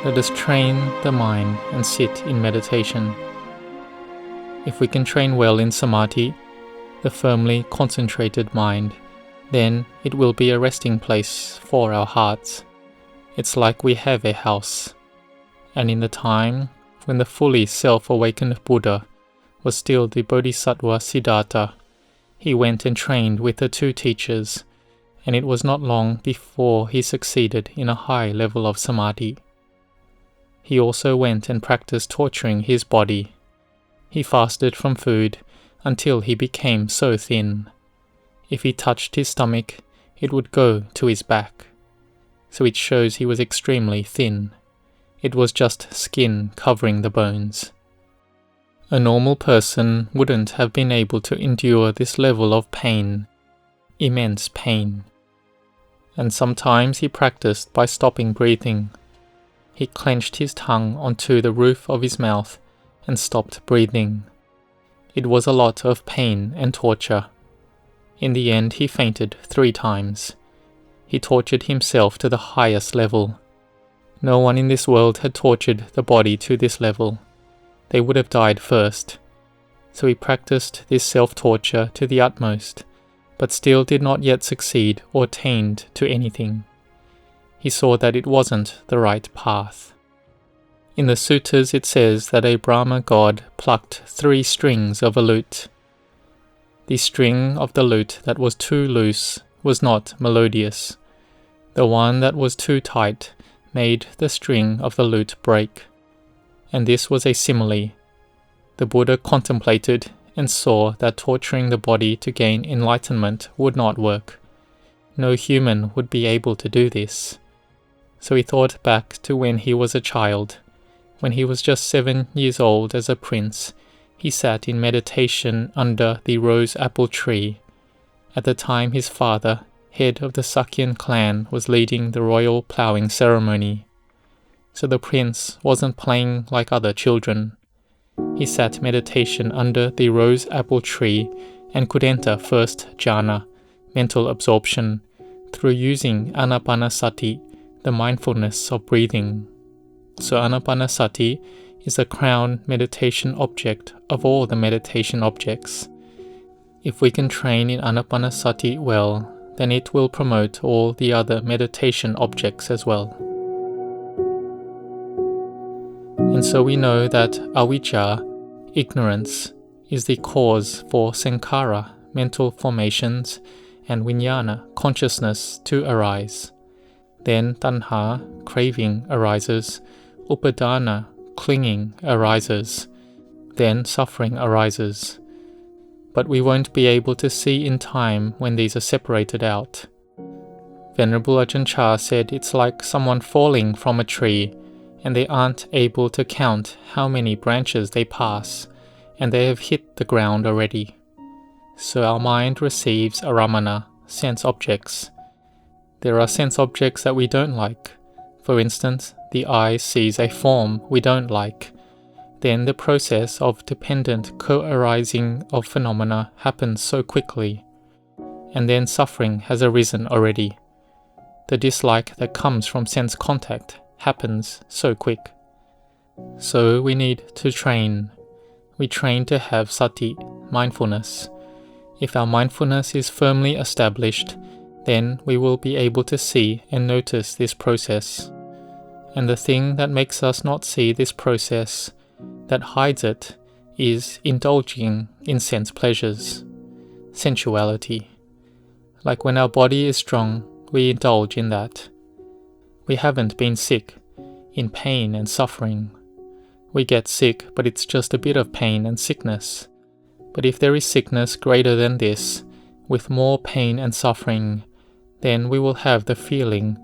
let us train the mind and sit in meditation. If we can train well in samadhi, the firmly concentrated mind, then it will be a resting place for our hearts. It's like we have a house. And in the time when the fully self-awakened Buddha was still the Bodhisattva Siddhartha, he went and trained with the two teachers, and it was not long before he succeeded in a high level of samadhi. He also went and practiced torturing his body. He fasted from food until he became so thin. If he touched his stomach, it would go to his back. So it shows he was extremely thin. It was just skin covering the bones. A normal person wouldn't have been able to endure this level of pain, immense pain. And sometimes he practiced by stopping breathing. He clenched his tongue onto the roof of his mouth and stopped breathing. It was a lot of pain and torture. In the end, he fainted 3 times. He tortured himself to the highest level. No one in this world had tortured the body to this level. They would have died first. So he practiced this self-torture to the utmost, but still did not yet succeed or attained to anything. He saw that it wasn't the right path. In the suttas it says that a Brahma god plucked 3 strings of a lute. The string of the lute that was too loose was not melodious. The one that was too tight made the string of the lute break. And this was a simile. The Buddha contemplated and saw that torturing the body to gain enlightenment would not work. No human would be able to do this. So he thought back to when he was a child. When he was just 7 years old as a prince, he sat in meditation under the rose apple tree. At the time his father, head of the Sakyan clan, was leading the royal ploughing ceremony. So the prince wasn't playing like other children. He sat meditation under the rose apple tree and could enter first jhana, mental absorption, through using anapanasati, the mindfulness of breathing. So anapanasati is the crown meditation object of all the meditation objects. If we can train in anapanasati well, then it will promote all the other meditation objects as well. And so we know that avijja, ignorance, is the cause for sankhara, mental formations, and vijnana, consciousness, to arise. Then tanha, craving, arises, upadana, clinging, arises. Then suffering arises. But we won't be able to see in time when these are separated out. Venerable Ajahn Chah said it's like someone falling from a tree, and they aren't able to count how many branches they pass, and they have hit the ground already. So our mind receives aramana, sense objects. There are sense objects that we don't like. For instance, the eye sees a form we don't like. Then the process of dependent co-arising of phenomena happens so quickly, and then suffering has arisen already. The dislike that comes from sense contact happens so quick. So we need to train. We train to have sati, mindfulness. If our mindfulness is firmly established, then we will be able to see and notice this process. And the thing that makes us not see this process, that hides it, is indulging in sense pleasures, sensuality. Like when our body is strong, we indulge in that. We haven't been sick, in pain and suffering. We get sick, but it's just a bit of pain and sickness. But if there is sickness greater than this, with more pain and suffering, then we will have the feeling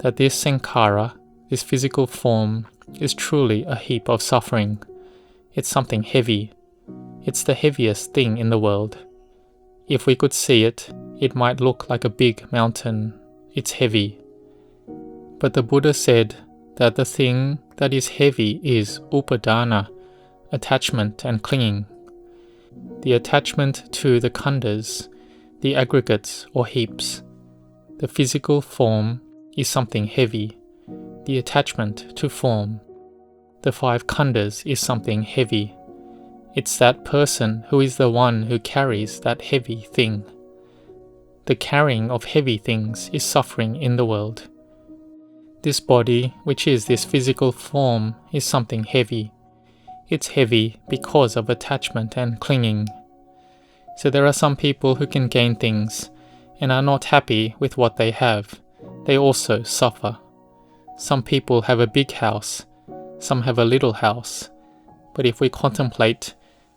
that this sankhara, this physical form, is truly a heap of suffering. It's something heavy. It's the heaviest thing in the world. If we could see it, it might look like a big mountain. It's heavy. But the Buddha said that the thing that is heavy is upadana, attachment and clinging. The attachment to the khandhas, the aggregates or heaps. The physical form is something heavy. the attachment to form. The 5 khandhas is something heavy. It's that person who is the one who carries that heavy thing. The carrying of heavy things is suffering in the world. This body, which is this physical form, is something heavy. It's heavy because of attachment and clinging. So there are some people who can gain things and are not happy with what they have. They also suffer. Some people have a big house, some have a little house. But if we contemplate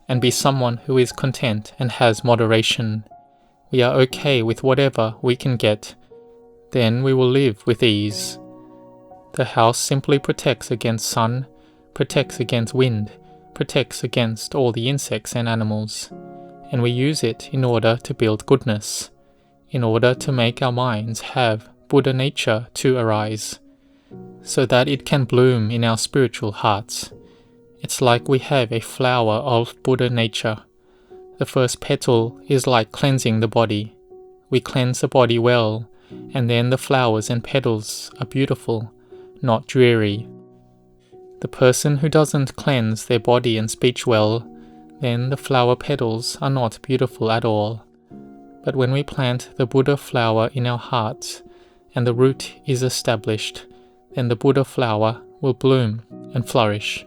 and be someone who is content and has moderation, we are okay with whatever we can get, then we will live with ease. The house simply protects against sun, protects against wind, protects against all the insects and animals, and we use it in order to build goodness, in order to make our minds have Buddha nature to arise, so that it can bloom in our spiritual hearts. It's like we have a flower of Buddha nature. The first petal is like cleansing the body. We cleanse the body well, and then the flowers and petals are beautiful, not dreary. The person who doesn't cleanse their body and speech well, then the flower petals are not beautiful at all. But when we plant the Buddha flower in our hearts, and the root is established, then the Buddha flower will bloom and flourish.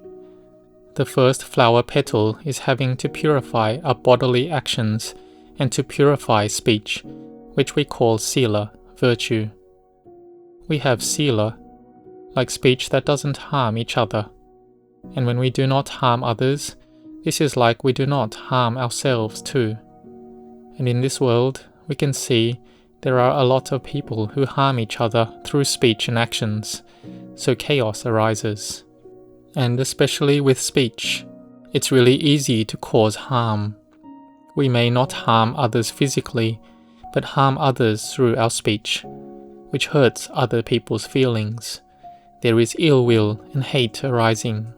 The first flower petal is having to purify our bodily actions and to purify speech, which we call sila, virtue. We have sila, like speech that doesn't harm each other. And when we do not harm others, this is like we do not harm ourselves too. And in this world, we can see there are a lot of people who harm each other through speech and actions, so chaos arises. And especially with speech, it's really easy to cause harm. We may not harm others physically, but harm others through our speech, which hurts other people's feelings. There is ill will and hate arising.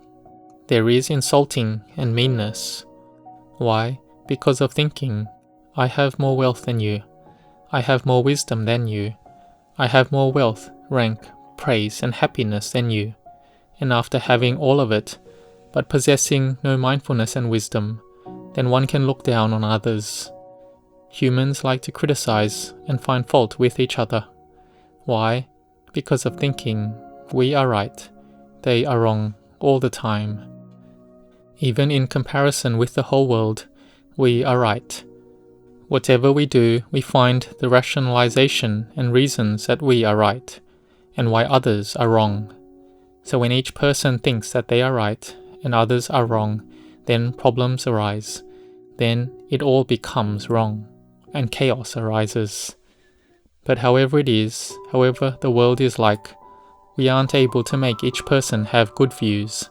There is insulting and meanness. Why? Because of thinking, I have more wealth than you. I have more wisdom than you. I have more wealth, rank, praise, and happiness than you. And after having all of it, but possessing no mindfulness and wisdom, then one can look down on others. Humans like to criticize and find fault with each other. Why? Because of thinking, we are right, they are wrong all the time. Even in comparison with the whole world, we are right. Whatever we do, we find the rationalization and reasons that we are right, and why others are wrong. So when each person thinks that they are right and others are wrong, then problems arise. Then it all becomes wrong, and chaos arises. But however it is, however the world is like, we aren't able to make each person have good views.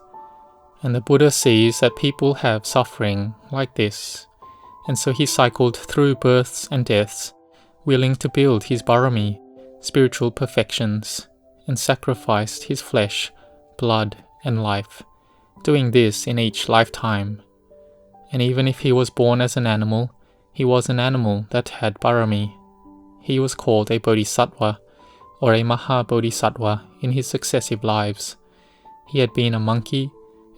And the Buddha sees that people have suffering like this, and so he cycled through births and deaths, willing to build his barami, spiritual perfections, and sacrificed his flesh, blood, and life, doing this in each lifetime. And even if he was born as an animal, he was an animal that had barami. He was called a Bodhisattva, or a Maha Bodhisattva in his successive lives. He had been a monkey,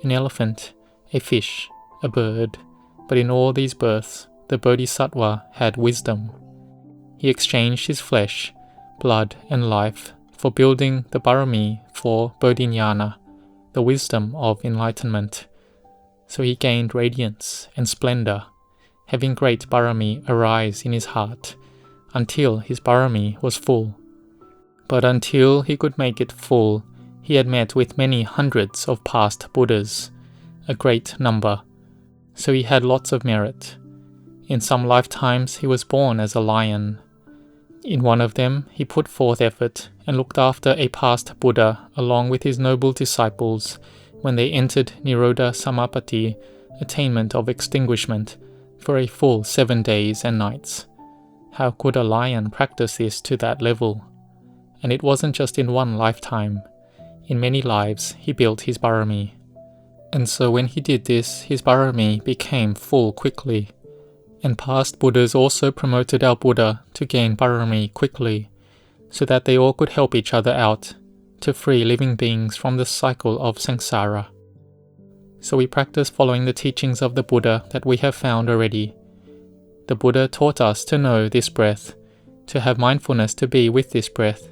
an elephant, a fish, a bird, but in all these births, the Bodhisattva had wisdom. He exchanged his flesh, blood, and life for building the barami for Bodhinyana, the wisdom of enlightenment. So he gained radiance and splendor, having great barami arise in his heart, until his barami was full. But until he could make it full, he had met with many hundreds of past Buddhas, a great number, so he had lots of merit. In some lifetimes he was born as a lion. In one of them he put forth effort and looked after a past Buddha along with his noble disciples when they entered Nirodha Samapatti, attainment of extinguishment, for a full 7 days and nights. How could a lion practice this to that level? And it wasn't just in one lifetime. In many lives he built his barami. And so when he did this, his barami became full quickly. And past Buddhas also promoted our Buddha to gain barami quickly, so that they all could help each other out, to free living beings from the cycle of samsara. So we practice following the teachings of the Buddha that we have found already. The Buddha taught us to know this breath, to have mindfulness to be with this breath,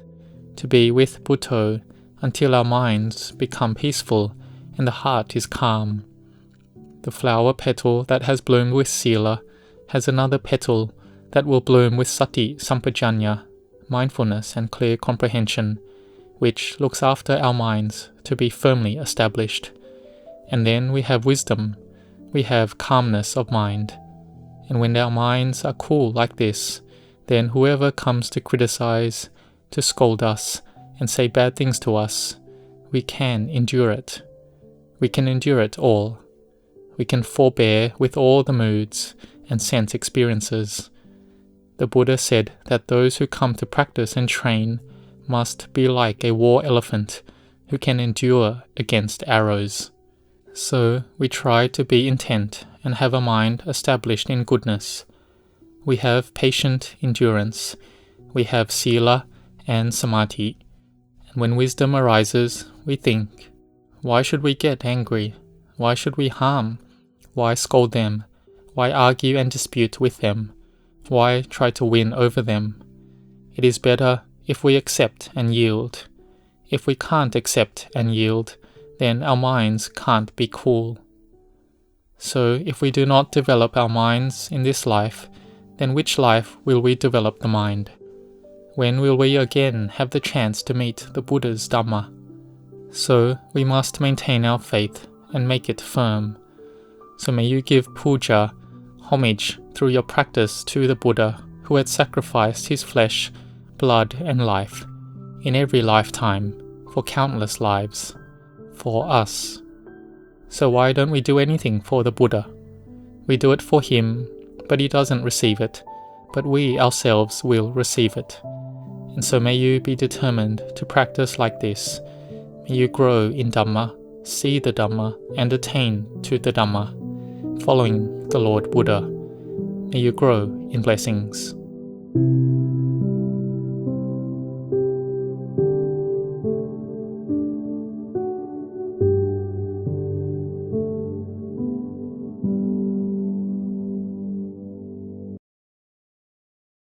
to be with Buddho until our minds become peaceful and the heart is calm. The flower petal that has bloomed with sila has another petal that will bloom with sati sampajanya, mindfulness and clear comprehension, which looks after our minds to be firmly established. And then we have wisdom, we have calmness of mind. And when our minds are cool like this, then whoever comes to criticize, to scold us, and say bad things to us, we can endure it. We can endure it all. We can forbear with all the moods and sense experiences. The Buddha said that those who come to practice and train must be like a war elephant who can endure against arrows. So we try to be intent and have a mind established in goodness. We have patient endurance. We have sila and samadhi. And when wisdom arises, we think, why should we get angry? Why should we harm? Why scold them? Why argue and dispute with them? Why try to win over them? It is better if we accept and yield. If we can't accept and yield, then our minds can't be cool. So if we do not develop our minds in this life, then which life will we develop the mind? When will we again have the chance to meet the Buddha's Dhamma? So we must maintain our faith and make it firm. So may you give puja, homage through your practice to the Buddha who had sacrificed his flesh, blood and life in every lifetime for countless lives, for us. So why don't we do anything for the Buddha? We do it for him, but he doesn't receive it, but we ourselves will receive it. And so may you be determined to practice like this. May you grow in Dhamma, see the Dhamma, and attain to the Dhamma, following the Lord Buddha. May you grow in blessings.